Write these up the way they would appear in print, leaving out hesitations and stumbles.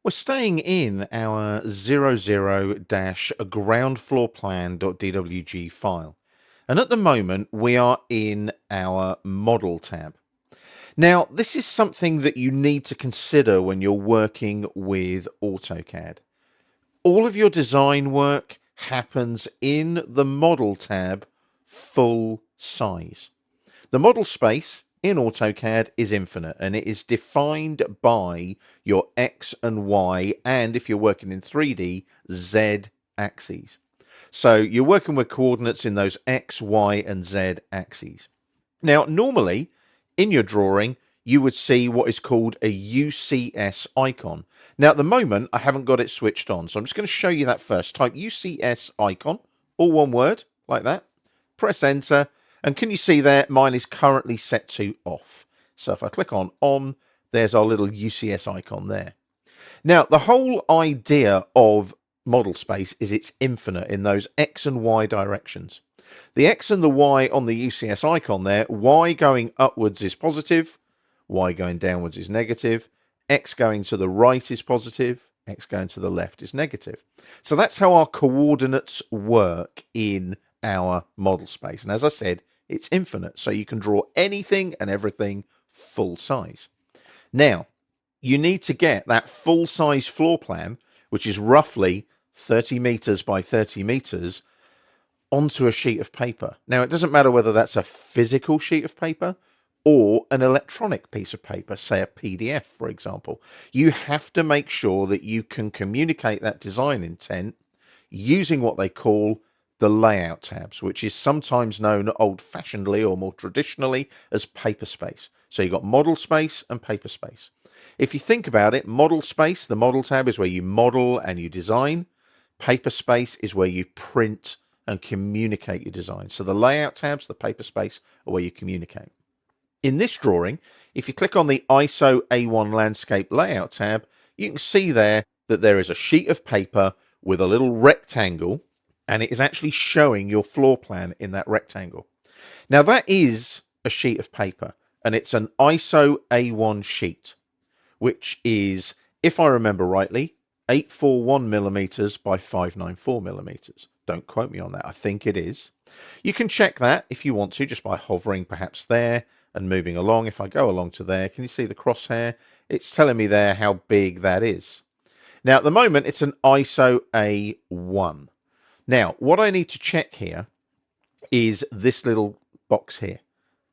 We're staying in our 00-groundfloorplan.dwg file. And at the moment, we are in our model tab. Now, this is something that you need to consider when you're working with AutoCAD. All of your design work happens in the model tab full size. The model space in AutoCAD is infinite, and it is defined by your X and Y, and if you're working in 3D, Z axes. So you're working with coordinates in those X, Y, and Z axes. Now, normally in your drawing, you would see what is called a UCS icon. Now, at the moment, I haven't got it switched on, so I'm just going to show you that first. Type UCS icon, all one word, like that. Press enter. And can you see there, mine is currently set to off. So if I click on, there's our little UCS icon there. Now, the whole idea of model space is it's infinite in those X and Y directions. The X and the Y on the UCS icon there, Y going upwards is positive, Y going downwards is negative, X going to the right is positive, X going to the left is negative. So that's how our coordinates work in our model space. And as I said, it's infinite, so you can draw anything and everything full size. Now, you need to get that full size floor plan, which is roughly 30 meters by 30 meters, onto a sheet of paper. Now, it doesn't matter whether that's a physical sheet of paper or an electronic piece of paper, say a PDF, for example. You have to make sure that you can communicate that design intent using what they call the layout tabs, which is sometimes known old-fashionedly or more traditionally as paper space. So you've got model space and paper space. If you think about it, model space, the model tab is where you model and you design. Paper space is where you print and communicate your design. So the layout tabs, the paper space, are where you communicate. In this drawing, if you click on the ISO A1 landscape layout tab, you can see there that there is a sheet of paper with a little rectangle, and it is actually showing your floor plan in that rectangle. Now that is a sheet of paper, and it's an ISO A1 sheet, which is, if I remember rightly, 841 millimeters by 594 millimeters. Don't quote me on that. I think it is. You can check that if you want to, just by hovering perhaps there and moving along. If I go along to there, can you see the crosshair? It's telling me there how big that is. Now, at the moment, it's an ISO A1. Now, what I need to check here is this little box here.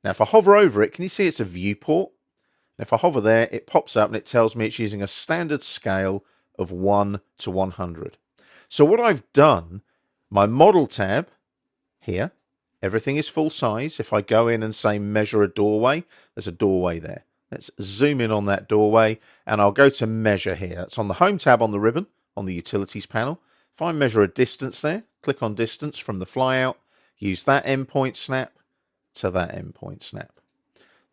Now, if I hover over it, can you see it's a viewport? And if I hover there, it pops up and it tells me it's using a standard scale of 1 to 100. So what I've done, my model tab here, everything is full size. If I go in and say measure a doorway, there's a doorway there. Let's zoom in on that doorway and I'll go to measure here. It's on the home tab on the ribbon on the utilities panel. If I measure a distance there, click on distance from the flyout, use that endpoint snap to that endpoint snap.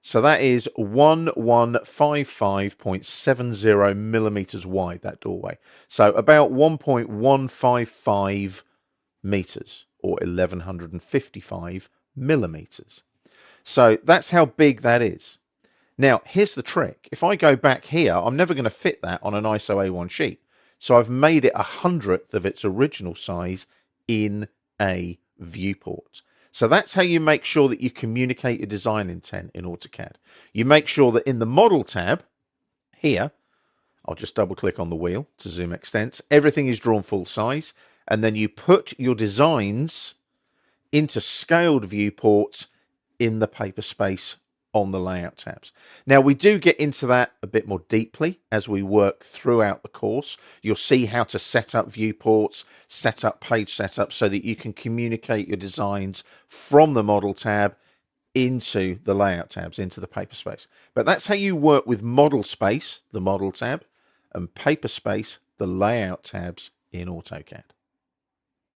So that is 1155.70 millimeters wide, that doorway. So about 1.155 meters or 1155 millimeters. So that's how big that is. Now, here's the trick. If I go back here, I'm never going to fit that on an ISO A1 sheet. So I've made it 100th of its original size in a viewport. So that's how you make sure that you communicate your design intent in AutoCAD. You make sure that in the model tab here, I'll just double click on the wheel to zoom extents, everything is drawn full size, and then you put your designs into scaled viewports in the paper space on the layout tabs. Now, we do get into that a bit more deeply as we work throughout the course. You'll see how to set up viewports, set up page setup so that you can communicate your designs from the model tab into the layout tabs, into the paper space. But that's how you work with model space, the model tab, and paper space, the layout tabs in AutoCAD.